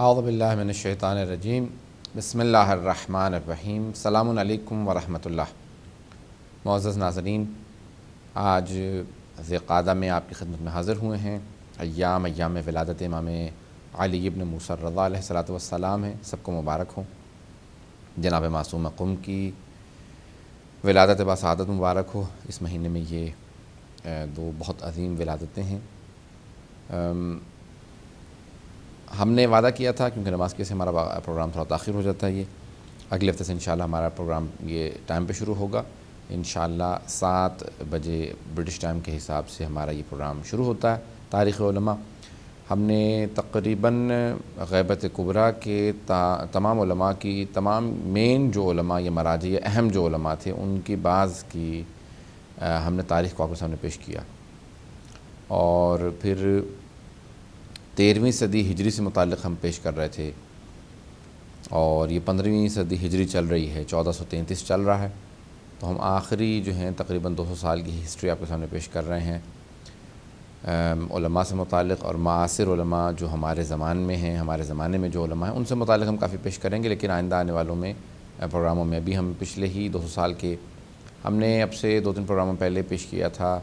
اعوذ باللہ من الشیطان الرجیم بسم اللہ الرحمن الرحیم السلام علیکم ورحمۃ اللہ۔ معزز ناظرین، آج ذی قعدہ میں آپ کی خدمت میں حاضر ہوئے ہیں۔ ایام ولادت امام علی ابن موسیٰ الرضا علیہ الصلوۃ والسلام ہیں، سب کو مبارک ہوں۔ جناب معصوم قم کی ولادت بسعادت مبارک ہو۔ اس مہینے میں یہ دو بہت عظیم ولادتیں ہیں۔ ہم نے وعدہ کیا تھا، کیونکہ نماز کے سے ہمارا پروگرام تھوڑا تاخیر ہو جاتا ہے، یہ اگلے ہفتے سے انشاءاللہ ہمارا پروگرام یہ ٹائم پہ شروع ہوگا۔ انشاءاللہ 7 بجے برٹش ٹائم کے حساب سے ہمارا یہ پروگرام شروع ہوتا ہے۔ تاریخ علماء ہم نے تقریباً غیبت کبریٰ کے تمام علماء کی تمام مین جو علماء یا مراجع یا اہم جو علماء تھے ان کی بعض کی ہم نے تاریخ کو آپ کے سامنے پیش کیا، اور پھر 13ویں صدی ہجری سے متعلق ہم پیش کر رہے تھے، اور یہ 15ویں صدی ہجری چل رہی ہے، 1433 چل رہا ہے، تو ہم آخری جو ہیں تقریباً 200 سال کی ہسٹری آپ کے سامنے پیش کر رہے ہیں علماء سے متعلق، اور معاصر علماء جو ہمارے ہمارے زمانے میں جو علماء ہیں ان سے متعلق ہم کافی پیش کریں گے، لیکن آئندہ آنے والوں میں پروگراموں میں ابھی ہم پچھلے ہی 200 سال کے ہم نے اب سے 2-3 پروگراموں پہلے پیش کیا تھا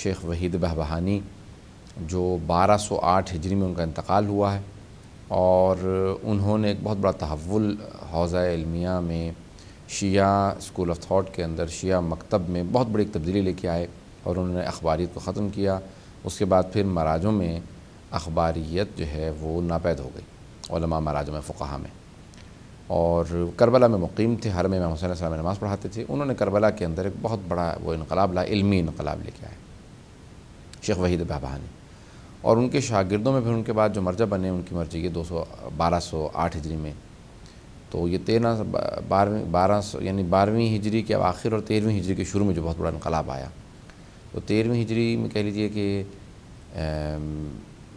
شیخ وحید بہبہانی، جو 1208 ہجری میں ان کا انتقال ہوا ہے، اور انہوں نے ایک بہت بڑا تحول حوزہ علمیہ میں شیعہ اسکول آف تھاٹ کے اندر شیعہ مکتب میں بہت بڑی ایک تبدیلی لے کے آئے، اور انہوں نے اخباریت کو ختم کیا۔ اس کے بعد پھر مراجعوں میں اخباریت جو ہے وہ ناپید ہو گئی، علماء مراجع میں فقہا میں، اور کربلا میں مقیم تھے، حرم امام حسین علیہ السلام میں نماز پڑھاتے تھے۔ انہوں نے کربلا کے اندر ایک بہت بڑا وہ انقلاب لا، علمی انقلاب لے کے آئے شیخ وحید بہبہانی، اور ان کے شاگردوں میں پھر ان کے بعد جو مرجع بنے ان کی مرجعی 1208 ہجری میں، تو یہ 12ویں ہجری کے اواخر اور 13ویں ہجری کے شروع میں جو بہت بڑا انقلاب آیا، تو 13ویں ہجری میں کہہ لیجئے کہ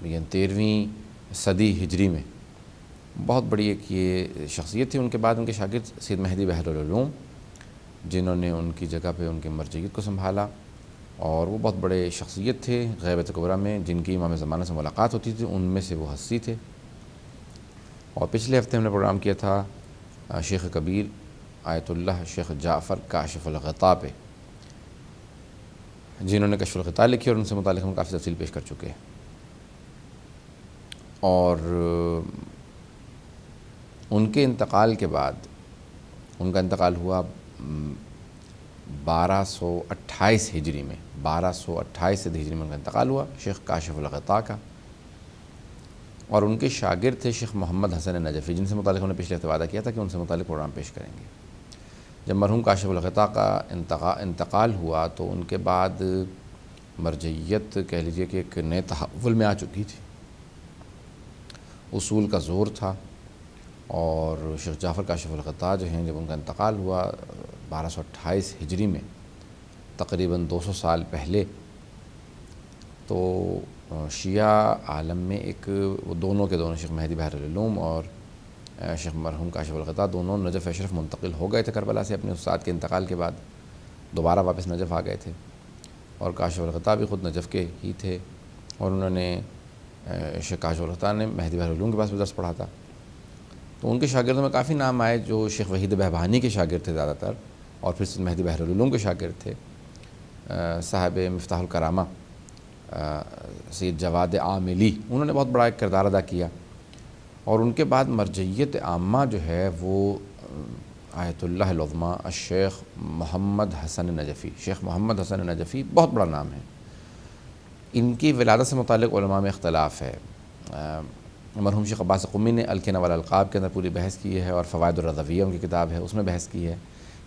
یعنی 13ویں صدی ہجری میں بہت بڑی ایک یہ شخصیت تھی۔ ان کے بعد ان کے شاگرد سید مہدی بحر العلوم، جنہوں نے ان کی جگہ پہ ان کی مرجعیت کو سنبھالا، اور وہ بہت بڑے شخصیت تھے غیبت کبریٰ میں، جن کی امام زمانہ سے ملاقات ہوتی تھی، ان میں سے وہ ہستی تھے۔ اور پچھلے ہفتے ہم نے پروگرام کیا تھا شیخ کبیر آیت اللہ شیخ جعفر کاشف الغطاء پہ، جنہوں نے کشف الغطاء لکھی، اور ان سے متعلق ہم کافی تفصیل پیش کر چکے ہیں۔ اور ان کے انتقال کے بعد، ان کا انتقال ہوا 1228 ہجری میں، 1228 ہجری میں ان کا انتقال ہوا شیخ کاشف الغطاء کا، اور ان کے شاگرد تھے شیخ محمد حسن نجفی، جن سے متعلق ہم نے پچھلے ہفتے وعدہ کیا تھا کہ ان سے متعلق پروگرام پیش کریں گے۔ جب مرحوم کاشف الغطاء کا انتقال ہوا تو ان کے بعد مرجعیت کہہ لیجئے کہ ایک نئے تحول میں آ چکی تھی، اصول کا زور تھا، اور شیخ جعفر کاشف الغطاء جو ہیں جب ان کا انتقال ہوا 1228 ہجری میں، تقریباً 200 سال پہلے، تو شیعہ عالم میں ایک وہ دونوں شیخ مہدی بحر العلوم اور شیخ مرحوم کاشف الغطاء دونوں نجف اشرف منتقل ہو گئے تھے کربلا سے، اپنے استاد کے انتقال کے بعد دوبارہ واپس نجف آ گئے تھے، اور کاشف الغطاء بھی خود نجف کے ہی تھے، اور انہوں نے شیخ کاشف الغطاء نے مہدی بحر العلوم کے پاس بھی درس پڑھا تھا۔ تو ان کے شاگردوں میں کافی نام آئے جو شیخ وحید بہبہانی کے شاگرد تھے زیادہ تر، اور پھر سید مہدی بحر العلوم کے شاگرد تھے صاحب مفتاح الکرامہ سید جواد عاملی، انہوں نے بہت بڑا ایک کردار ادا کیا، اور ان کے بعد مرجعیت عامہ جو ہے وہ آیت اللہ العظمیٰ الشیخ محمد حسن نجفی، شیخ محمد حسن نجفی بہت بڑا نام ہے۔ ان کی ولادت سے متعلق علماء میں اختلاف ہے۔ مرحوم شیخ عباس قمی نے الکنہ والالقاب کے اندر پوری بحث کی ہے، اور فوائد الرضویہ ان کی کتاب ہے اس میں بحث کی ہے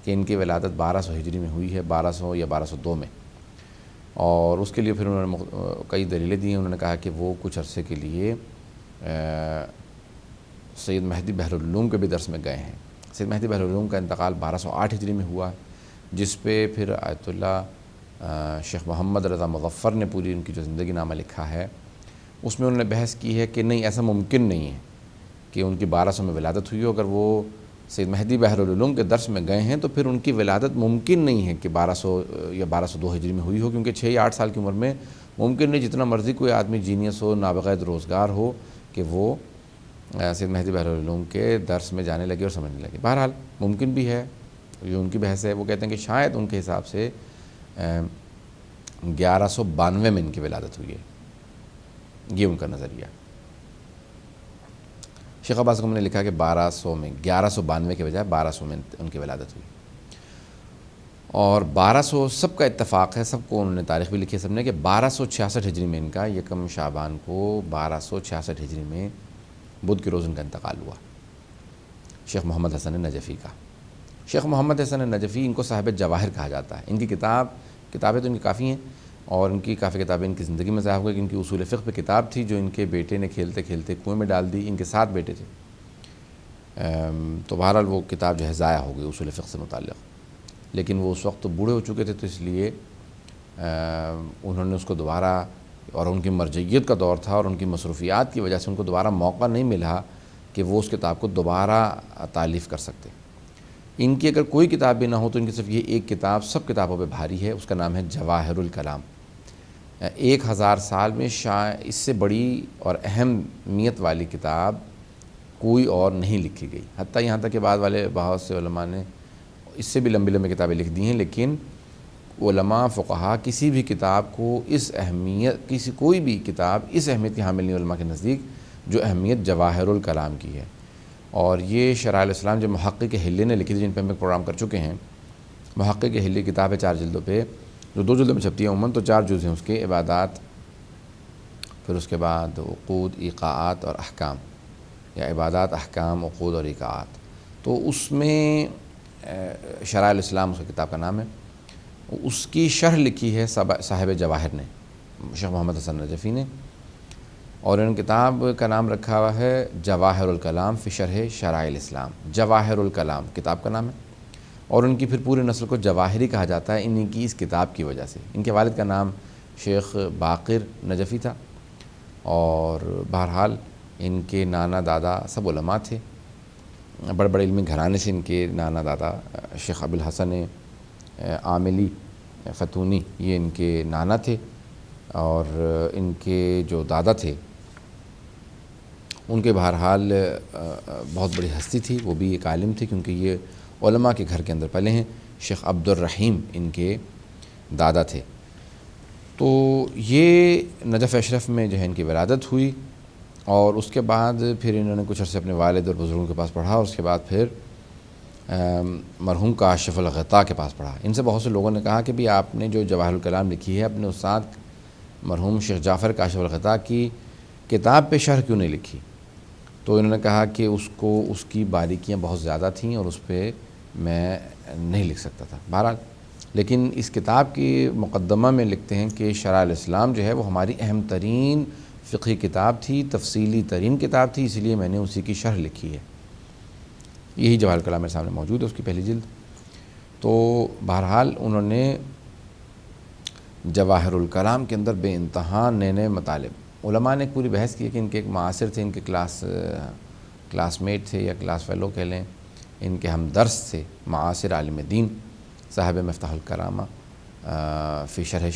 کہ ان کی ولادت 1200 ہجری میں ہوئی ہے، 1200 یا 1202 میں، اور اس کے لیے پھر انہوں نے کئی دلیلیں دی ہیں۔ انہوں نے کہا کہ وہ کچھ عرصے کے لیے سید مہدی بحر العلوم کے بھی درس میں گئے ہیں۔ سید مہدی بحر العلوم کا انتقال 1208 ہجری میں ہوا، جس پہ پھر آیت اللہ شیخ محمد رضا مظفر نے پوری ان کی جو زندگی نامہ لکھا ہے، اس میں انہوں نے بحث کی ہے کہ نہیں، ایسا ممکن نہیں ہے کہ ان کی 1200 میں ولادت ہوئی ہو۔ اگر وہ سید مہدی بحر العلوم کے درس میں گئے ہیں تو پھر ان کی ولادت ممکن نہیں ہے کہ 1200 یا 1202 ہجری میں ہوئی ہو، کیونکہ 6 یا 8 سال کی عمر میں ممکن نہیں، جتنا مرضی کوئی آدمی جینیس ہو، نابغہ روزگار ہو، کہ وہ سید مہدی بحر العلوم کے درس میں جانے لگے اور سمجھنے لگے۔ بہرحال ممکن بھی ہے، جو ان کی بحث ہے، وہ کہتے ہیں کہ شاید ان کے حساب سے 1192 میں ان کی ولادت ہوئی ہے، یہ ان کا نظریہ۔ شیخ عباس گم نے لکھا کہ 1200 میں، 1192 کے بجائے 1200 میں ان کی ولادت ہوئی، اور 1200 سب کا اتفاق ہے، سب کو انہوں نے تاریخ بھی لکھی ہے سب نے، کہ 1266 ہجری میں ان کا یکم شعبان کو 1266 ہجری میں بدھ کے روز ان کا انتقال ہوا، شیخ محمد حسن نجفی کا۔ شیخ محمد حسن نجفی، ان کو صاحب جواہر کہا جاتا ہے۔ ان کی کتابیں تو ان کی کافی ہیں، اور ان کی کافی کتابیں ان کی زندگی میں ضائع ہو گئی، کہ ان کی اصول فقہ پہ کتاب تھی جو ان کے بیٹے نے کھیلتے کھیلتے کنویں میں ڈال دی۔ ان کے 7 بیٹے تھے، تو بہرحال وہ کتاب جو ہے ضائع ہو گئی اصول فقہ سے متعلق، لیکن وہ اس وقت تو بوڑھے ہو چکے تھے، تو اس لیے انہوں نے اس کو دوبارہ، اور ان کی مرجعیت کا دور تھا اور ان کی مصروفیات کی وجہ سے ان کو دوبارہ موقع نہیں ملا کہ وہ اس کتاب کو دوبارہ تالیف کر سکتے۔ ان کی اگر کوئی کتاب بھی نہ ہو تو ان کی صرف یہ ایک کتاب سب کتابوں پہ بھاری ہے، اس کا نام ہے جواہر الکلام۔ 1000 سال میں اس سے بڑی اور اہمیت والی کتاب کوئی اور نہیں لکھی گئی، حتیٰ یہاں تک کہ بعد والے بہت سے علماء نے اس سے بھی لمبی لمبی کتابیں لکھ دی ہیں، لیکن علماء فقہا کسی بھی کتاب کو اس اہمیت، کوئی بھی کتاب اس اہمیت کی حامل نہیں علماء کے نزدیک جو اہمیت جواہر الکلام کی ہے۔ اور یہ شرائع الاسلام جو محقق حلی نے لکھی تھی، جن پہ ہم ایک پروگرام کر چکے ہیں، محقق حلی کتاب ہے 4 جلدوں پہ، جو 2 جلدوں میں چھپتی ہے عموماً، تو 4 جز ہیں اس کے، عبادات، پھر اس کے بعد عقود، ایقاعات اور احکام، یا عبادات، احکام، عقود اور ایقاعات۔ تو اس میں شرائع الاسلام اس کی کتاب کا نام ہے، اس کی شرح لکھی ہے صاحب جواہر نے، شیخ محمد حسن نجفی نے، اور ان کتاب کا نام رکھا ہوا ہے جواہر الکلام فی شرح شرائع الاسلام۔ جواہر الکلام کتاب کا نام ہے، اور ان کی پھر پوری نسل کو جواہری کہا جاتا ہے انہی کی اس کتاب کی وجہ سے۔ ان کے والد کا نام شیخ باقر نجفی تھا، اور بہرحال ان کے نانا دادا سب علماء تھے، بڑے بڑے علمی گھرانے سے ان کے نانا دادا شیخ ابو الحسن عاملی فتونی، یہ ان کے نانا تھے، اور ان کے جو دادا تھے ان کے بہرحال بہت بڑی ہستی تھی، وہ بھی ایک عالم تھے، کیونکہ یہ علماء کے گھر کے اندر پلے ہیں۔ شیخ عبد الرحیم ان کے دادا تھے۔ تو یہ نجف اشرف میں جو ہے ان کی ولادت ہوئی، اور اس کے بعد پھر انہوں نے کچھ عرصے اپنے والد اور بزرگوں کے پاس پڑھا، اور اس کے بعد پھر مرحوم کاشف الغطاء کے پاس پڑھا۔ ان سے بہت سے لوگوں نے کہا کہ بھی آپ نے جو جواہر الکلام لکھی ہے اپنے استاد مرحوم شیخ جعفر کاشف الغطاء کی کتاب پہ شرح کیوں نہیں لکھی؟ تو انہوں نے کہا کہ اس کی باریکیاں بہت زیادہ تھیں اور اس پہ میں نہیں لکھ سکتا تھا۔ بہرحال لیکن اس کتاب کی مقدمہ میں لکھتے ہیں کہ شرائع الاسلام جو ہے وہ ہماری اہم ترین فقہی کتاب تھی، تفصیلی ترین کتاب تھی، اس لیے میں نے اسی کی شرح لکھی ہے۔ یہی جواہر الکلام میرے سامنے موجود ہے، اس کی پہلی جلد۔ تو بہرحال انہوں نے جواہر الکلام کے اندر بے انتہا نئے نئے مطالب، علماء نے پوری بحث کی کہ ان کے ایک معاصر تھے، ان کے کلاس میٹ تھے یا کلاس فیلو کہہ لیں، ان کے ہمدرس تھے، معاصر عالم دین صاحب مفتاح الکرامہ فی شرح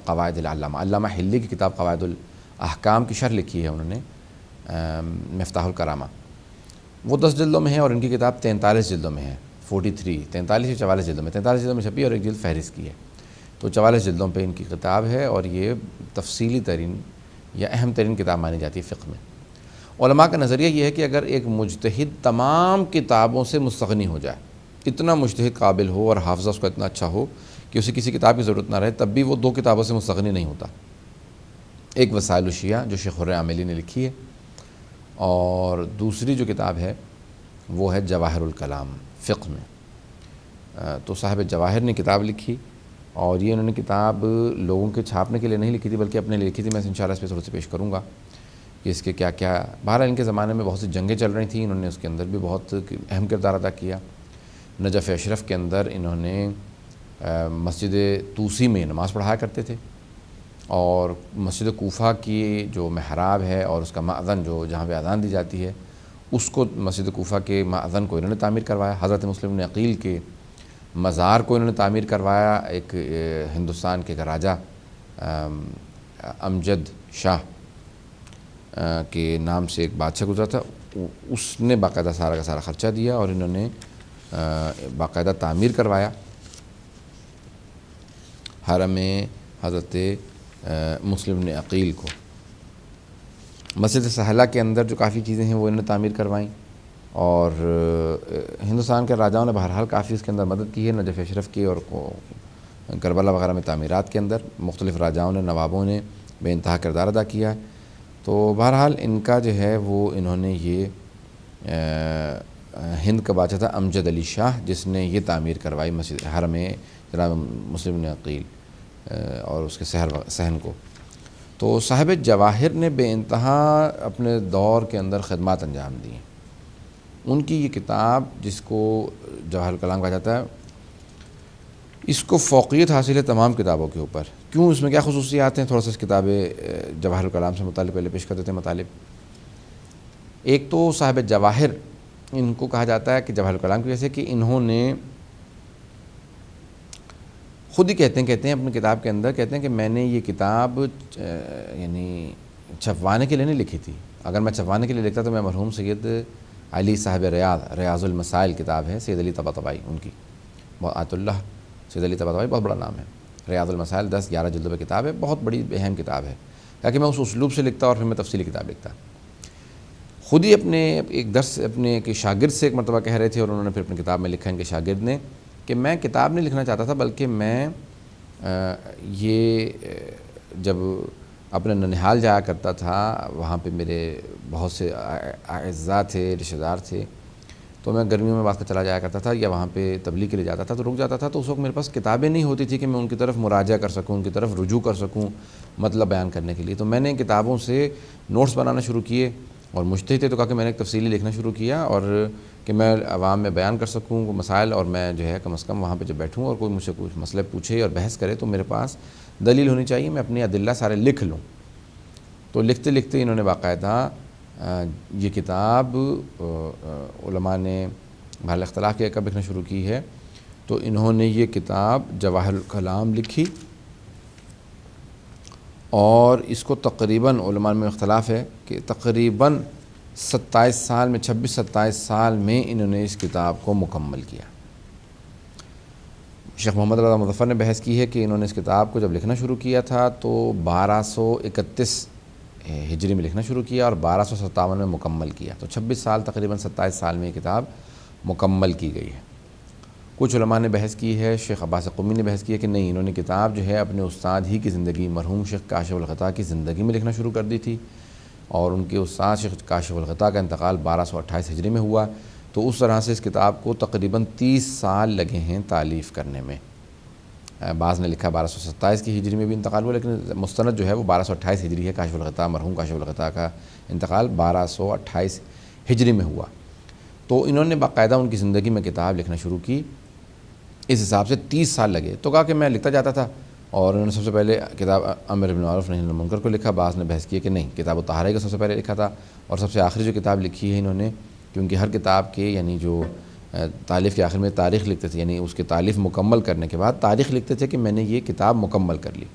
قواعد العلامہ، علامہ حلی کی کتاب قواعد الاحکام کی شرح لکھی ہے انہوں نے مفتاح الکرامہ، وہ 10 جلدوں میں ہے، اور ان کی کتاب 43 جلدوں میں ہے، 43 یا 44 جلدوں میں، 43 جلدوں میں چھپی ہے، اور ایک جلد فہرست کی ہے، تو 44 جلدوں پہ ان کی کتاب ہے، اور یہ تفصیلی ترین یا اہم ترین کتاب مانی جاتی ہے فقہ میں۔ علماء کا نظریہ یہ ہے کہ اگر ایک مجتہد تمام کتابوں سے مستغنی ہو جائے، اتنا مجتہد قابل ہو اور حافظہ اس کا اتنا اچھا ہو کہ اسے کسی کتاب کی ضرورت نہ رہے، تب بھی وہ 2 کتابوں سے مستغنی نہیں ہوتا۔ ایک وسائل الشیعہ جو شیخ حر عاملی نے لکھی ہے، اور دوسری جو کتاب ہے وہ ہے جواہر الکلام فقہ میں۔ تو صاحب جواہر نے کتاب لکھی، اور یہ انہوں نے کتاب لوگوں کے چھاپنے کے لیے نہیں لکھی تھی بلکہ اپنے لیے لکھی تھی۔ میں انشاءاللہ اس پہ تھوڑا سے پیش کروں گا کہ اس کے کیا کیا، بہرحال ان کے زمانے میں بہت سی جنگیں چل رہی تھیں، انہوں نے اس کے اندر بھی بہت اہم کردار ادا کیا۔ نجف اشرف کے اندر انہوں نے مسجد طوسی میں نماز پڑھایا کرتے تھے، اور مسجد کوفہ کی جو محراب ہے اور اس کا مأذن جو جہاں پہ اذان دی جاتی ہے، اس کو مسجد کوفہ کے مأذن کو انہوں نے تعمیر کروایا۔ حضرت مسلم بن عقیل کے مزار کو انہوں نے تعمیر کروایا، ایک ہندوستان کے راجہ امجد شاہ، کے نام سے ایک بادشاہ گزرا تھا، اس نے باقاعدہ سارا کا سارا خرچہ دیا اور انہوں نے باقاعدہ تعمیر کروایا حرم حضرت مسلم بن عقیل کو۔ مسجد سہلہ کے اندر جو کافی چیزیں ہیں وہ انہوں نے تعمیر کروائیں، اور ہندوستان کے راجاؤں نے بہرحال کافی اس کے اندر مدد کی ہے، نجف اشرف کی اور کربلا وغیرہ میں تعمیرات کے اندر مختلف راجاؤں نے، نوابوں نے بے انتہا کردار ادا کیا ہے۔ تو بہرحال ان کا جو ہے وہ انہوں نے یہ ہند کا بادشاہ تھا امجد علی شاہ، جس نے یہ تعمیر کروائی مسجد حرم جناب مسلم بن عقیل اور اس کے صحن کو۔ تو صاحب جواہر نے بے انتہا اپنے دور کے اندر خدمات انجام دی ہیں۔ ان کی یہ کتاب جس کو جواہر الکلام کہا جاتا ہے، اس کو فوقیت حاصل ہے تمام کتابوں کے اوپر۔ کیوں؟ اس میں کیا خصوصیات ہیں؟ تھوڑا سا اس کتاب جواہر الکلام سے متعلق پہلے پیش کر دیتے ہیں مطالب۔ ایک تو صاحب جواہر ان کو کہا جاتا ہے کہ جواہر الکلام کی وجہ سے کہ انہوں نے خود ہی کہتے ہیں اپنی کتاب کے اندر، کہتے ہیں کہ میں نے یہ کتاب یعنی چھپوانے کے لیے نہیں لکھی تھی۔ اگر میں چھپوانے کے لیے لکھتا تو میں مرحوم سید علی صاحب ریاض المسائل کتاب ہے سید علی طباطبائی ان کی، آیت اللہ سید علی طباطبائی بہت بڑا نام ہے، ریاض المسائل 10-11 جلدوں پہ کتاب ہے، بہت بڑی اہم کتاب ہے، تاکہ میں اس اسلوب سے لکھتا اور پھر میں تفصیلی کتاب لکھتا۔ خود ہی اپنے ایک درس اپنے ایک شاگرد سے ایک مرتبہ کہہ رہے تھے، اور انہوں نے پھر اپنی کتاب میں لکھا ان کے شاگرد نے کہ میں کتاب نہیں لکھنا چاہتا تھا، بلکہ میں یہ جب اپنے ننہال جایا کرتا تھا، وہاں پہ میرے بہت سے اعزاء تھے، رشتہ دار تھے، تو میں گرمیوں میں واسطہ چلا جایا کرتا تھا یا وہاں پہ تبلیغ کے لیے جاتا تھا تو رک جاتا تھا، تو اس وقت میرے پاس کتابیں نہیں ہوتی تھی کہ میں ان کی طرف مراجعہ کر سکوں، ان کی طرف رجوع کر سکوں مطلب بیان کرنے کے لیے۔ تو میں نے کتابوں سے نوٹس بنانا شروع کیے، اور مجتہد تھے تو کہا کہ میں نے ایک تفصیلی لکھنا شروع کیا، اور کہ میں عوام میں بیان کر سکوں وہ مسائل، اور میں جو ہے کم از کم وہاں پہ جب بیٹھوں اور کوئی مجھ سے کچھ مسئلے پوچھے اور بحث کرے تو میرے پاس دلیل ہونی چاہیے، میں اپنی ادلہ سارے لکھ لوں۔ تو لکھتے لکھتے انہوں نے باقاعدہ یہ کتاب علماء نے بہرحال اختلاف کے کب لکھنا شروع کی ہے، تو انہوں نے یہ کتاب جواہر الکلام لکھی، اور اس کو تقریباً علماء میں اختلاف ہے کہ تقریباً 26-27 سال میں انہوں نے اس کتاب کو مکمل کیا۔ شیخ محمد رضا مظفر نے بحث کی ہے کہ انہوں نے اس کتاب کو جب لکھنا شروع کیا تھا تو 1231 ہجری میں لکھنا شروع کیا اور 1257 میں مکمل کیا، تو 26 سال تقریباً 27 سال میں یہ کتاب مکمل کی گئی ہے۔ کچھ علماء نے بحث کی ہے، شیخ عباس قمی نے بحث کی ہے کہ نہیں، انہوں نے کتاب جو ہے اپنے استاد ہی کی زندگی، مرحوم شیخ کاشف الغطا کی زندگی میں لکھنا شروع کر دی تھی، اور ان کے استاد شیخ کاشف الغطا کا انتقال 1228 ہجری میں ہوا، تو اس طرح سے اس کتاب کو تقریباً 30 سال لگے ہیں تالیف کرنے میں۔ بعض نے لکھا 1227 کی ہجری میں بھی انتقال ہوا، لیکن مستند جو ہے وہ 1228 ہجری ہے۔ کاشف الغطا، مرحوم کاشف الغطا کا انتقال 1228 ہجری میں ہوا، تو انہوں نے باقاعدہ ان کی زندگی میں کتاب لکھنا شروع کی، اس حساب سے 30 سال لگے۔ تو کہا کہ میں لکھتا جاتا تھا، اور انہوں نے سب سے پہلے کتاب امر بالمعروف نہی عن المنکر کو لکھا۔ بعض نے بحث کی کہ نہیں، کتاب الطہارہ کو سب سے پہلے لکھا تھا، اور سب سے آخری جو کتاب لکھی ہے انہوں نے، کیونکہ ہر کتاب کے یعنی جو تالیف کے آخر میں تاریخ لکھتے تھے، یعنی اس کی تالیف مکمل کرنے کے بعد تاریخ لکھتے تھے کہ میں نے یہ کتاب مکمل کر لی۔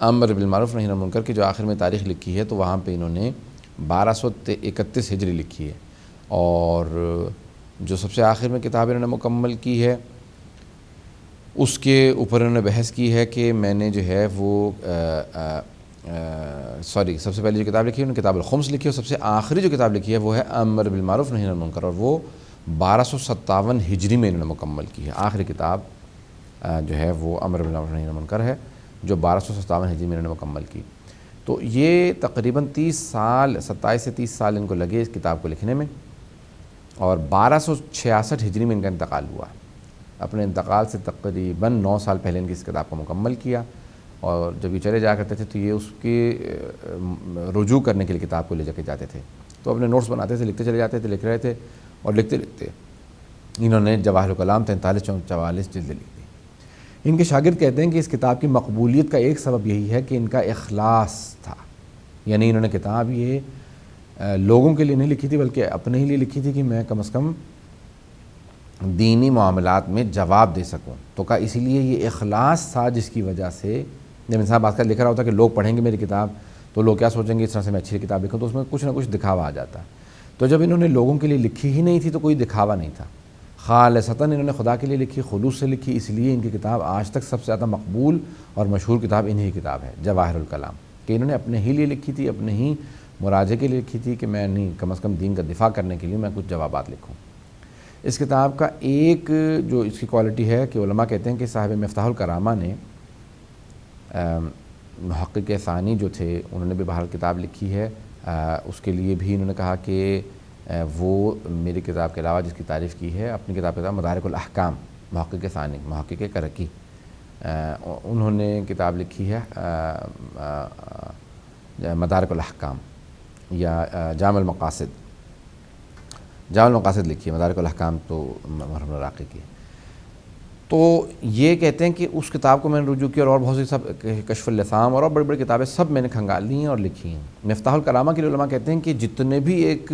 امر بالمعروف نہی عن المنکر کی جو آخر میں تاریخ لکھی ہے تو وہاں پہ انہوں نے 1231 ہجری لکھی ہے، اور جو سب سے آخر میں کتاب انہوں نے مکمل کی ہے اس کے اوپر انہوں نے بحث کی ہے کہ میں نے جو ہے وہ سب سے پہلے جو کتاب لکھی ہے انہوں نے کتاب الخمس لکھی ہے، اور سب سے آخری جو کتاب لکھی ہے وہ ہے امر بالمعروف نہی عن المنکر، اور وہ 1257 ہجری میں انہوں نے مکمل کی ہے۔ آخری کتاب جو ہے وہ امر بالمعروف نہی عن المنکر ہے، جو 1257 ہجری میں انہوں نے مکمل کی۔ تو یہ تقریباً 30 سال، 27 سے 30 سال ان کو لگے اس کتاب کو لکھنے میں، اور 1266 ہجری میں ان کا انتقال ہوا۔ اپنے انتقال سے تقریباً 9 سال پہلے ان کی اس کتاب کو مکمل کیا، اور جب یہ چلے جایا کرتے تھے تو یہ اس کے رجوع کرنے کے لیے کتاب کو لے جا کے جاتے تھے، تو اپنے نوٹس بناتے تھے، لکھتے چلے جاتے تھے، لکھ رہے تھے، اور لکھتے لکھتے انہوں نے جواہر الکلام 43-44 جلدیں لکھ دی۔ ان کے شاگرد کہتے ہیں کہ اس کتاب کی مقبولیت کا ایک سبب یہی ہے کہ ان کا اخلاص تھا، یعنی انہوں نے کتاب یہ لوگوں کے لیے نہیں لکھی تھی بلکہ اپنے ہی لیے لکھی تھی کہ میں کم از کم دینی معاملات میں جواب دے سکوں۔ تو کہا اسی لیے یہ اخلاص تھا جس کی وجہ سے جب انسان بات کر لکھ رہا ہوتا کہ لوگ پڑھیں گے میری کتاب تو لوگ کیا سوچیں گے اس طرح سے میں اچھی کتاب لکھوں، تو اس میں کچھ نہ کچھ دکھاوا آ جاتا ہے۔ تو جب انہوں نے لوگوں کے لیے لکھی ہی نہیں تھی تو کوئی دکھاوا نہیں تھا، خالصتاً انہوں نے خدا کے لیے لکھی، خلوص سے لکھی، اس لیے ان کی کتاب آج تک سب سے زیادہ مقبول اور مشہور کتاب انہی کی کتاب ہے جواہر الکلام، کہ انہوں نے اپنے ہی لیے لکھی تھی، اپنے ہی مراجعے کے لیے لکھی تھی کہ میں نہیں، کم از کم دین کا دفاع کرنے کے لیے میں کچھ جوابات لکھوں۔ اس کتاب کا ایک جو اس کی کوالٹی ہے کہ علماء کہتے ہیں کہ صاحب مفتاح الکرامہ نے محقق ثانی جو تھے انہوں نے بھی بہرحال کتاب لکھی ہے، اس کے لیے بھی انہوں نے کہا کہ وہ میری کتاب کے علاوہ جس کی تعریف کی ہے اپنی کتاب کے مدارک الاحکام، محقق ثانی محقق کرکی، انہوں نے کتاب لکھی ہے مدارک الاحکام یا جامع المقاصد لکھی ہے، مدارک الاحکام تو مرحوم عراقی کی۔ تو یہ کہتے ہیں کہ اس کتاب کو میں نے رجوع کیا اور بہت سی سب کشف اللثام اور بڑی بڑی کتابیں سب میں نے کھنگال لی ہیں اور لکھی ہیں۔ مفتاح الکرامہ کے علماء کہتے ہیں کہ جتنے بھی ایک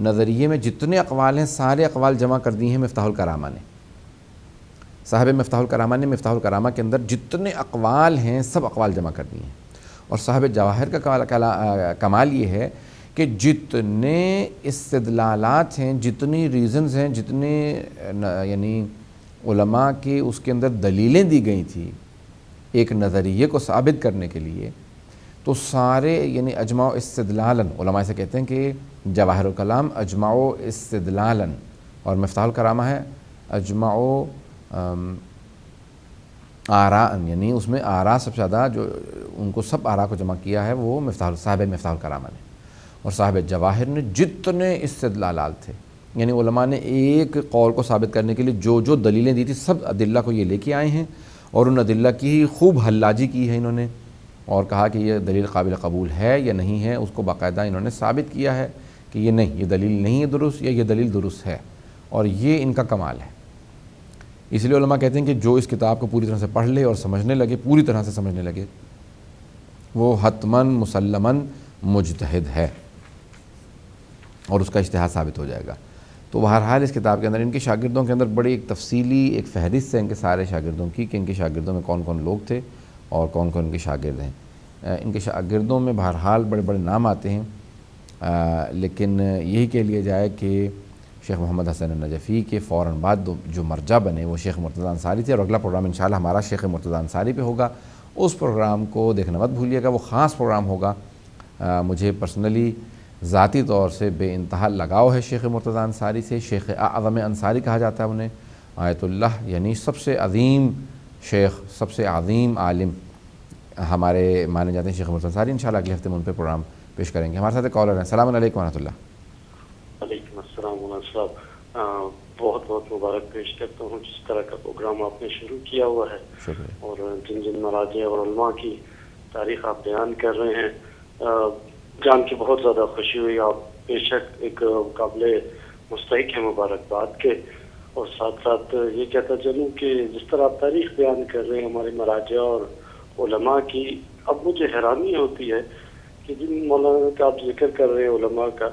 نظریے میں جتنے اقوال ہیں سارے اقوال جمع کر دیے ہیں مفتاح الکرامہ نے، صاحب مفتاح الکرامہ نے مفتاح الکرامہ کے اندر جتنے اقوال ہیں سب اقوال جمع کر دیے ہیں۔ اور صاحب جواہر کا کمال یہ ہے کہ جتنے استدلالات ہیں، جتنی ریزنز ہیں، جتنے یعنی علماء کے اس کے اندر دلیلیں دی گئی تھی ایک نظریے کو ثابت کرنے کے لیے، تو سارے یعنی اجماع استدلالاً، علماء سے کہتے ہیں کہ جواہر الکلام اجماع استدلالاً اور مفتاح الکرامہ ہے اجماع آراءً، یعنی اس میں آراء سب سے زیادہ جو ان کو سب آراء کو جمع کیا ہے وہ صاحب مفتاح الکرامہ نے، اور صاحب جواہر نے جتنے استدلالات تھے، یعنی علماء نے ایک قول کو ثابت کرنے کے لیے جو جو دلیلیں دی تھی سب ادلہ کو یہ لے کے آئے ہیں، اور ان ادلہ کی خوب حلاجی کی ہے انہوں نے، اور کہا کہ یہ دلیل قابل قبول ہے یا نہیں ہے، اس کو باقاعدہ انہوں نے ثابت کیا ہے کہ یہ نہیں، یہ دلیل نہیں ہے درست یا یہ دلیل درست ہے، اور یہ ان کا کمال ہے۔ اس لیے علماء کہتے ہیں کہ جو اس کتاب کو پوری طرح سے پڑھ لے اور سمجھنے لگے، پوری طرح سے سمجھنے لگے، وہ حتماً مسلماً مجتہد ہے اور اس کا اجتہاد ثابت ہو جائے گا۔ تو بہرحال اس کتاب کے اندر ان کے شاگردوں کے اندر بڑی ایک تفصیلی ایک فہرست ہے ان کے سارے شاگردوں کی کہ ان کے شاگردوں میں کون کون لوگ تھے اور کون کون ان کے شاگرد ہیں۔ ان کے شاگردوں میں بہرحال بڑے بڑے نام آتے ہیں، لیکن یہی کہہ لیا جائے کہ شیخ محمد حسن النجفی کے فوراً بعد جو مرجع بنے وہ شیخ مرتضیٰ انصاری تھے، اور اگلا پروگرام انشاءاللہ ہمارا شیخ مرتضیٰ انصاری پہ ہوگا۔ اس پروگرام کو دیکھنا مت بھولیے گا، وہ خاص پروگرام ہوگا۔ مجھے پرسنلی ذاتی طور سے بے انتہا لگاؤ ہے شیخ مرتضیٰ انصاری سے، شیخ اعظم انصاری کہا جاتا ہے انہیں، آیت اللہ یعنی سب سے عظیم شیخ، سب سے عظیم عالم ہمارے مانے جاتے ہیں شیخ مرتضیٰ انصاری۔ انشاءاللہ اگلے ہفتے میں ان پہ پروگرام پیش کریں گے۔ ہمارے ساتھ کالر ہیں۔ السلام علیکم ورحمۃ اللہ۔ وعلیکم السلام مولانا صاحب، بہت بہت مبارک پیش کرتا ہوں جس طرح کا پروگرام آپ نے شروع کیا ہوا ہے، شکریہ۔ اور جن جن مراجع اور علماء کی تاریخ آپ بیان کر رہے ہیں، جان کے بہت زیادہ خوشی ہوئی۔ آپ بے شک ایک قابل مستحق ہیں مبارکباد کے، اور ساتھ ساتھ یہ کہتا چلوں کہ جس طرح آپ تاریخ بیان کر رہے ہیں ہمارے مراجع اور علماء کی، اب مجھے حیرانی ہوتی ہے کہ جن مولانا کا آپ ذکر کر رہے ہیں علماء کا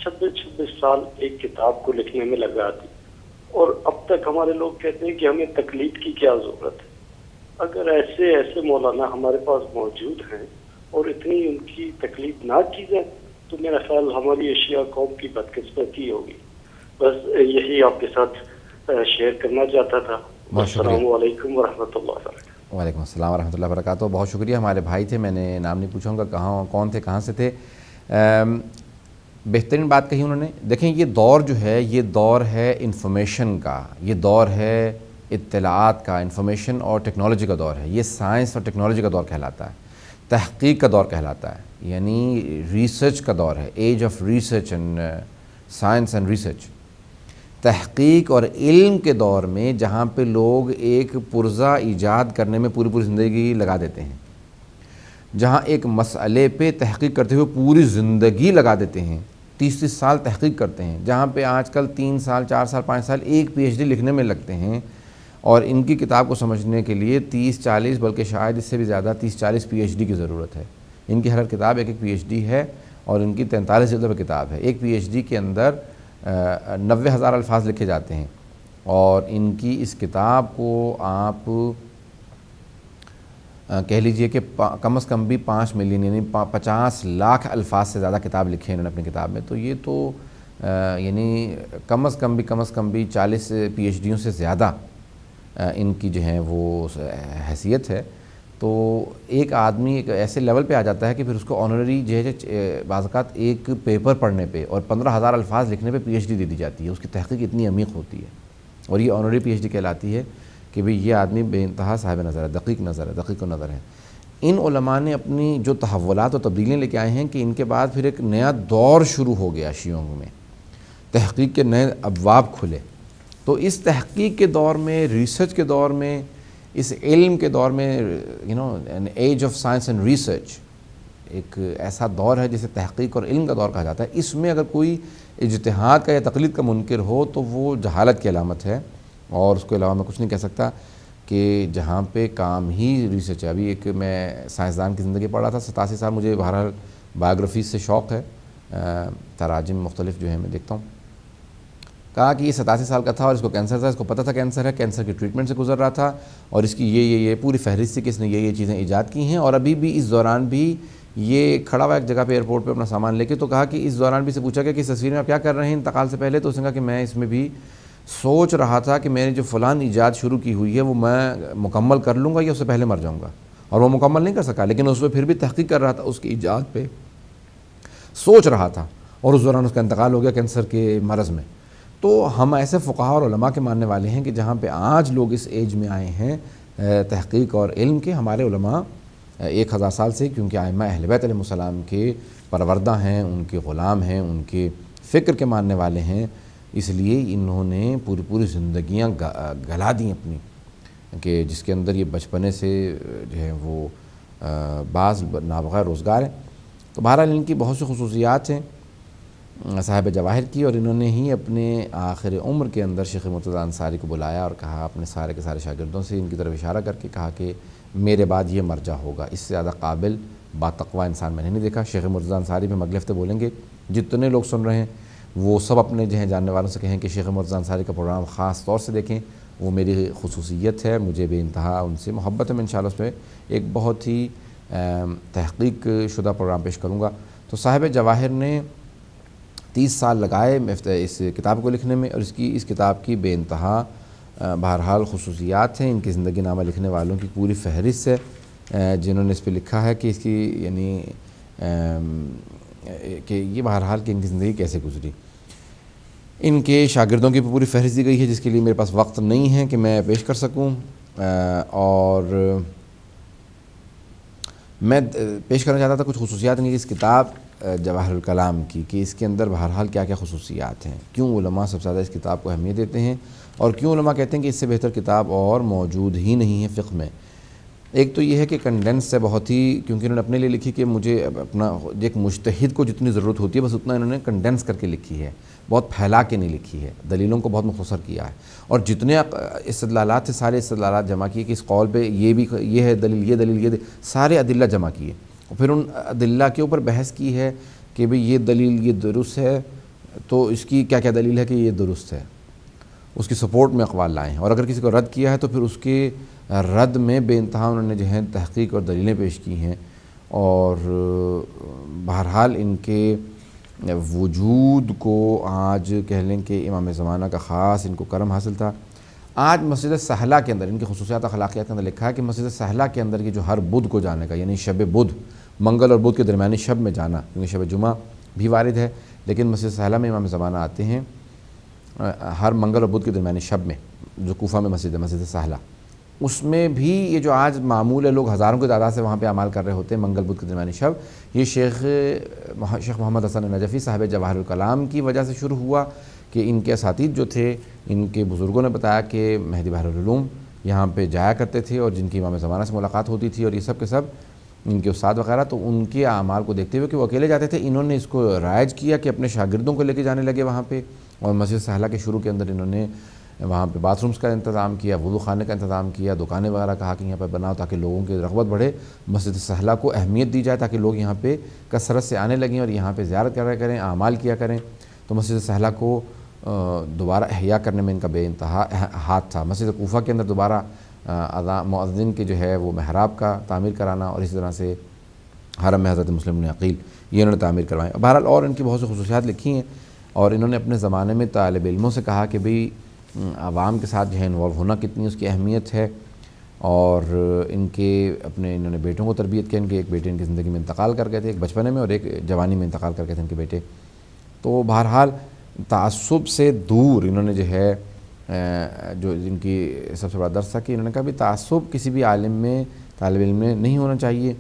26 سال ایک کتاب کو لکھنے میں لگا دی، اور اب تک ہمارے لوگ کہتے ہیں کہ ہمیں تقلید کی کیا ضرورت ہے۔ اگر ایسے مولانا ہمارے پاس موجود ہیں اور اتنی ان کی تقلید نہ کی جائے تو میرا خیال ہماری ایشیا قوم کی بدقسمتی ہوگی۔ بس یہی آپ کے ساتھ شیئر کرنا چاہتا تھا۔ السلام علیکم ورحمۃ اللہ وبرکاتہ۔ وعلیکم السلام ورحمۃ اللہ وبرکاتہ۔ بہت شکریہ، ہمارے بھائی تھے، میں نے نام نہیں پوچھوں گا کہاں کون تھے، کہاں سے تھے۔ بہترین بات کہی انہوں نے۔ دیکھیں یہ دور جو ہے یہ دور ہے انفارمیشن کا، یہ دور ہے اطلاعات کا، انفارمیشن اور ٹیکنالوجی کا دور ہے، یہ سائنس اور ٹیکنالوجی کا دور کہلاتا ہے، تحقیق کا دور کہلاتا ہے، یعنی ریسرچ کا دور ہے، age of research and science and research. تحقیق اور علم کے دور میں جہاں پہ لوگ ایک پرزہ ایجاد کرنے میں پوری زندگی لگا دیتے ہیں، جہاں ایک مسئلے پہ تحقیق کرتے ہوئے پوری زندگی لگا دیتے ہیں، 30 سال تحقیق کرتے ہیں، جہاں پہ آج کل 3 سال 4 سال 5 سال ایک پی ایچ ڈی لکھنے میں لگتے ہیں، اور ان کی کتاب کو سمجھنے کے لیے 30-40 بلکہ شاید اس سے بھی زیادہ 30-40 پی ایچ ڈی کی ضرورت ہے۔ ان کی ہر کتاب ایک پی ایچ ڈی ہے، اور ان کی 43 جلدوں پہ کتاب ہے۔ ایک پی ایچ ڈی کے اندر 90,000 الفاظ لکھے جاتے ہیں، اور ان کی اس کتاب کو آپ کہہ لیجئے کہ کم از کم بھی 5 ملین یعنی 50 لاکھ الفاظ سے زیادہ کتاب لکھے ہیں انہوں نے اپنی کتاب میں. تو یہ تو یعنی کم از کم بھی 40 PhDوں سے زیادہ ان کی جو ہے وہ حیثیت ہے. تو ایک آدمی ایک ایسے لیول پہ آ جاتا ہے کہ پھر اس کو آنرری جو ہے بعض اوقات ایک پیپر پڑھنے پہ اور 15,000 الفاظ لکھنے پہ PhD دے دی جاتی ہے. اس کی تحقیق اتنی عمیق ہوتی ہے اور یہ آنرری PhD کہلاتی ہے کہ بھئی یہ آدمی بے انتہا صاحب نظر ہے, دقیق نظر ہے. ان علماء نے اپنی جو تحولات و تبدیلیاں لے کے آئے ہیں کہ ان کے بعد پھر ایک نیا دور شروع ہو گیا شیعوں میں, تحقیق کے نئے ابواب کھلے. تو اس تحقیق کے دور میں, ریسرچ کے دور میں, اس علم کے دور میں an age of science and research, ایک ایسا دور ہے جسے تحقیق اور علم کا دور کہا جاتا ہے. اس میں اگر کوئی اجتہاد کا یا تقلید کا منکر ہو تو وہ جہالت کی علامت ہے, اور اس کے علاوہ میں کچھ نہیں کہہ سکتا کہ جہاں پہ کام ہی ریسرچ ہے. ابھی ایک میں سائنسدان کی زندگی پڑھ رہا تھا, 87 سال, مجھے بہرحال بایوگرافیز سے شوق ہے, تراجم مختلف جو ہے میں دیکھتا ہوں. کہا کہ یہ 87 سال کا تھا اور اس کو کینسر تھا, اس کو پتہ تھا کینسر ہے, کینسر کی ٹریٹمنٹ سے گزر رہا تھا, اور اس کی یہ پوری فہرست تھی کہ اس نے یہ چیزیں ایجاد کی ہیں. اور ابھی بھی اس دوران بھی یہ کھڑا ہوا ایک جگہ پہ ایئرپورٹ پہ اپنا سامان لے کے. تو کہا کہ اس دوران بھی سے پوچھا گیا کہ اس تصویر میں آپ کیا کر رہے ہیں انتقال سے پہلے؟ تو اس نے کہا کہ میں اس میں بھی سوچ رہا تھا کہ میں نے جو فلان ایجاد شروع کی ہوئی ہے وہ میں مکمل کر لوں گا یا اس سے پہلے مر جاؤں گا. اور وہ مکمل نہیں کر سکا, لیکن اس میں پھر بھی تحقیق کر رہا تھا, اس کی ایجاد پہ سوچ رہا تھا, اور اس دوران اس کا انتقال ہو گیا کینسر کے مرض میں. تو ہم ایسے فقہاء اور علماء کے ماننے والے ہیں کہ جہاں پہ آج لوگ اس ایج میں آئے ہیں تحقیق اور علم کے, ہمارے علماء 1000 سال سے, کیونکہ ائمہ اہل بیت علیہ السلام کے پروردہ ہیں, ان کے غلام ہیں, ان کے فکر کے ماننے والے ہیں, اس لیے انہوں نے پوری زندگیاں گلا دیں اپنی, کہ جس کے اندر یہ بچپنے سے جو ہے وہ بعض نابغہ روزگار ہیں. تو بہرحال ان کی بہت سی خصوصیات ہیں صاحب جواہر کی, اور انہوں نے ہی اپنے آخر عمر کے اندر شیخ مرتضیٰ انصاری کو بلایا اور کہا اپنے سارے کے سارے شاگردوں سے ان کی طرف اشارہ کر کے کہا کہ میرے بعد یہ مرجع ہوگا, اس سے زیادہ قابل باتقویٰ انسان میں نے نہیں دیکھا. شیخ مرتضیٰ انصاری بھی ہم اگلے ہفتے بولیں گے, جتنے لوگ سن رہے ہیں وہ سب اپنے جو ہیں جاننے والوں سے کہیں کہ شیخ مرتضیٰ انصاری کا پروگرام خاص طور سے دیکھیں, وہ میری خصوصیت ہے, مجھے بے انتہا ان سے محبت ہے. میں انشاءاللہ اس پہ ایک بہت ہی تحقیق شدہ پروگرام پیش کروں گا. تو صاحب جواہر نے 30 سال لگائے اس کتاب کو لکھنے میں, اور اس کتاب کی بے انتہا بہرحال خصوصیات ہیں. ان کی زندگی نامہ لکھنے والوں کی پوری فہرست ہے جنہوں نے اس پہ لکھا ہے کہ اس کی یعنی کہ یہ بہرحال کہ ان کی زندگی کیسے گزری. ان کے شاگردوں کی پوری فہرست دی گئی ہے جس کے لیے میرے پاس وقت نہیں ہے کہ میں پیش کر سکوں, اور میں پیش کرنا چاہتا تھا کچھ خصوصیات ان کی اس کتاب جواہر الکلام کی, کہ اس کے اندر بہرحال کیا کیا خصوصیات ہیں, کیوں علماء سب سے زیادہ اس کتاب کو اہمیت دیتے ہیں, اور کیوں علماء کہتے ہیں کہ اس سے بہتر کتاب اور موجود ہی نہیں ہے فقہ میں. ایک تو یہ ہے کہ کنڈینس ہے بہت ہی, کیونکہ انہوں نے اپنے لیے لکھی کہ مجھے اپنا ایک مجتہد کو جتنی ضرورت ہوتی ہے بس اتنا انہوں نے کنڈینس کر کے لکھی ہے, بہت پھیلا کے نہیں لکھی ہے, دلیلوں کو بہت مختصر کیا ہے, اور جتنے استدلالات تھے سارے استدلالات جمع کیے کہ اس قول پہ یہ ہے دلیل, یہ دلیل, سارے ادلہ جمع کیے, اور پھر ان ادلہ کے اوپر بحث کی ہے کہ بھئی یہ دلیل یہ درست ہے تو اس کی کیا کیا دلیل ہے کہ یہ درست ہے, اس کی سپورٹ میں اقوال لائے ہیں, اور اگر کسی کو رد کیا ہے تو پھر اس کے رد میں بے انتہا انہوں نے جو ہے تحقیق اور دلیلیں پیش کی ہیں. اور بہرحال ان کے وجود کو آج کہہ لیں کہ امام زمانہ کا خاص ان کو کرم حاصل تھا. آج مسجد سہلہ کے اندر ان کی خصوصیات اخلاقیات کے اندر لکھا ہے کہ مسجد سہلہ کے اندر کی جو ہر بدھ کو جانے کا, یعنی شب بدھ, منگل اور بدھ کے درمیانی شب میں جانا, کیونکہ شب جمعہ بھی وارد ہے, لیکن مسجد سہلہ میں امام زمانہ آتے ہیں ہر منگل اور بدھ کے درمیانی شب میں, جو کوفہ میں مسجد ہے مسجد سہلہ, اس میں بھی یہ جو آج معمول ہے لوگ ہزاروں کی تعداد سے وہاں پہ اعمال کر رہے ہوتے ہیں منگل بدھ کے درمیانی شب, یہ شیخ محمد حسن نجفی صاحب جواہر الکلام کی وجہ سے شروع ہوا کہ ان کے اساتید جو تھے, ان کے بزرگوں نے بتایا کہ مہدی بحر العلوم یہاں پہ جایا کرتے تھے اور جن کی امام زمانہ سے ملاقات ہوتی تھی, اور یہ سب کے سب ان کے استاد وغیرہ, تو ان کے اعمال کو دیکھتے ہوئے کہ وہ اکیلے جاتے تھے, انہوں نے اس کو رائج کیا کہ اپنے شاگردوں کو لے کے جانے لگے وہاں پہ, اور مسجد سہلہ کے شروع کے اندر انہوں نے وہاں پہ باتھ رومز کا انتظام کیا, وضو خانے کا انتظام کیا, دکانیں وغیرہ کہا کہ یہاں پہ بناؤ تاکہ لوگوں کی رغبت بڑھے, مسجد سہلہ کو اہمیت دی جائے تاکہ لوگ یہاں پہ کثرت سے آنے لگیں اور یہاں پہ زیارت کریں, اعمال کیا کریں. تو مسجد سہلہ کو دوبارہ احیاء کرنے میں ان کا بے انتہا ہاتھ تھا. مسجد کوفہ کے اندر دوبارہ مؤذن کے جو ہے وہ محراب کا تعمیر کرانا، اور اسی طرح سے حرم میں حضرت مسلم بن عقیل یہ انہوں نے تعمیر کروائیں۔ بہرحال اور ان کی بہت سی خصوصیات لکھی ہیں، اور انہوں نے اپنے زمانے میں طالب علموں سے کہا کہ بھئی عوام کے ساتھ جو ہے انوالو ہونا کتنی اس کی اہمیت ہے، اور ان کے اپنے انہوں نے بیٹوں کو تربیت کیا۔ ان کے ایک بیٹے ان کی زندگی میں انتقال کر گئے تھے، ایک بچپنے میں اور ایک جوانی میں انتقال کر گئے تھے ان کے بیٹے۔ تو بہرحال تعصب سے دور انہوں نے جو ہے جو ان کی سب سے بڑا درس تھا کہ انہوں نے کہا بھی تعصب کسی بھی عالم میں، طالب علم میں نہیں ہونا چاہیے،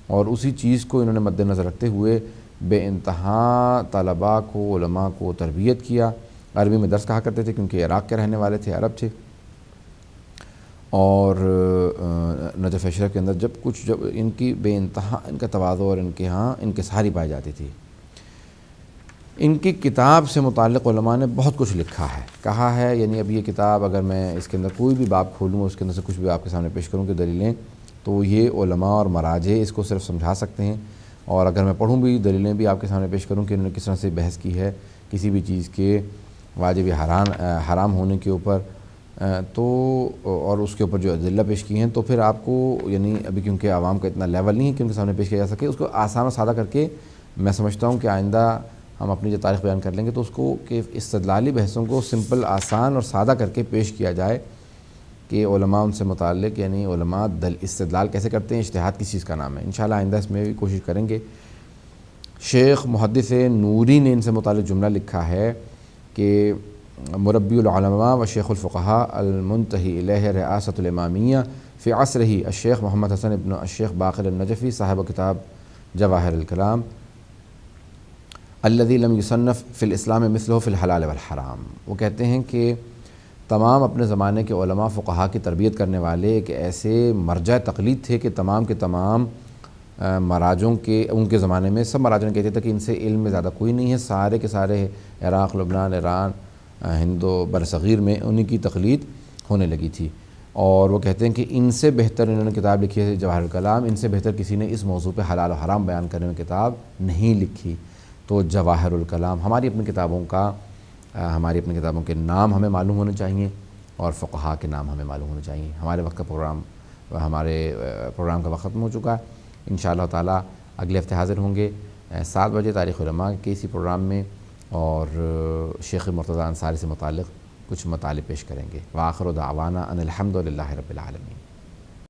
اور اسی چیز کو انہوں نے مد نظر رکھتے ہوئے بے انتہا طلباء کو، علماء کو تربیت کیا۔ عربی میں درس کہا کرتے تھے کیونکہ عراق کے رہنے والے تھے، عرب تھے، اور نجف اشرف کے اندر جب ان کی بے انتہا ان کا تواضع اور ان کے ہاں انکساری پائی جاتی تھی۔ ان کی کتاب سے متعلق علماء نے بہت کچھ لکھا ہے، کہا ہے، یعنی اب یہ کتاب اگر میں اس کے اندر کوئی بھی باب کھولوں، اس کے اندر سے کچھ بھی آپ کے سامنے پیش کروں کہ دلیلیں، تو یہ علماء اور مراجع اس کو صرف سمجھا سکتے ہیں، اور اگر میں پڑھوں بھی دلیلیں بھی آپ کے سامنے پیش کروں کہ انہوں نے کس طرح سے بحث کی ہے کسی بھی چیز کے واجب حرام ہونے کے اوپر، تو اور اس کے اوپر جو ادلہ پیش کی ہیں، تو پھر آپ کو یعنی ابھی کیونکہ عوام کا اتنا لیول نہیں ہے کہ ان کے سامنے پیش کیا جا سکے، اس کو آسان و سادہ کر کے میں سمجھتا ہوں کہ آئندہ ہم اپنی جو تاریخ بیان کر لیں گے تو اس کو کہ استدلالی بحثوں کو سمپل، آسان اور سادہ کر کے پیش کیا جائے کہ علماء ان سے متعلق، یعنی علماء استدلال کیسے کرتے ہیں، اجتہاد کس چیز کا نام ہے۔ انشاءاللہ آئندہ اس میں بھی کوشش کریں گے۔ شیخ محدث نوری نے ان سے متعلق جملہ لکھا ہے کہ مربی العلماء و شیخ الفقہاء المنتہی الیہ رئاسۃ الامامیہ فی عصرہ الشیخ محمد حسن ابن الشیخ باقر النجفی صاحب کتاب جواہر الکلام الذی لم یصنف فی الاسلام مثلہ فی الحلال والحرام۔ وہ کہتے ہیں کہ تمام اپنے زمانے کے علماء فقہاء کی تربیت کرنے والے ایک ایسے مرجع تقلید تھے کہ تمام کے تمام مراجعوں کے ان کے زمانے میں سب مراجع کہتے تھے کہ ان سے علم میں زیادہ کوئی نہیں ہے، سارے کے سارے عراق، لبنان، ایران، ہند و برصغیر میں انہی کی تقلید ہونے لگی تھی، اور وہ کہتے ہیں کہ ان سے بہتر انہوں نے کتاب لکھی ہے جواہر الکلام، ان سے بہتر کسی نے اس موضوع پہ حلال و حرام بیان کرنے میں کتاب نہیں لکھی۔ تو جواہر الکلام ہماری اپنی کتابوں کے نام ہمیں معلوم ہونے چاہیے، اور فقہاء کے نام ہمیں معلوم ہونے چاہیے۔ ہمارے پروگرام کا وقت ختم ہو چکا ہے۔ انشاءاللہ تعالی اگلے ہفتے حاضر ہوں گے 7 بجے تاریخ علماء کے اسی پروگرام میں، اور شیخ مرتضیٰ انصاری سے متعلق کچھ مطالب پیش کریں گے۔ وآخر دعوانا ان الحمد للہ رب العالمین۔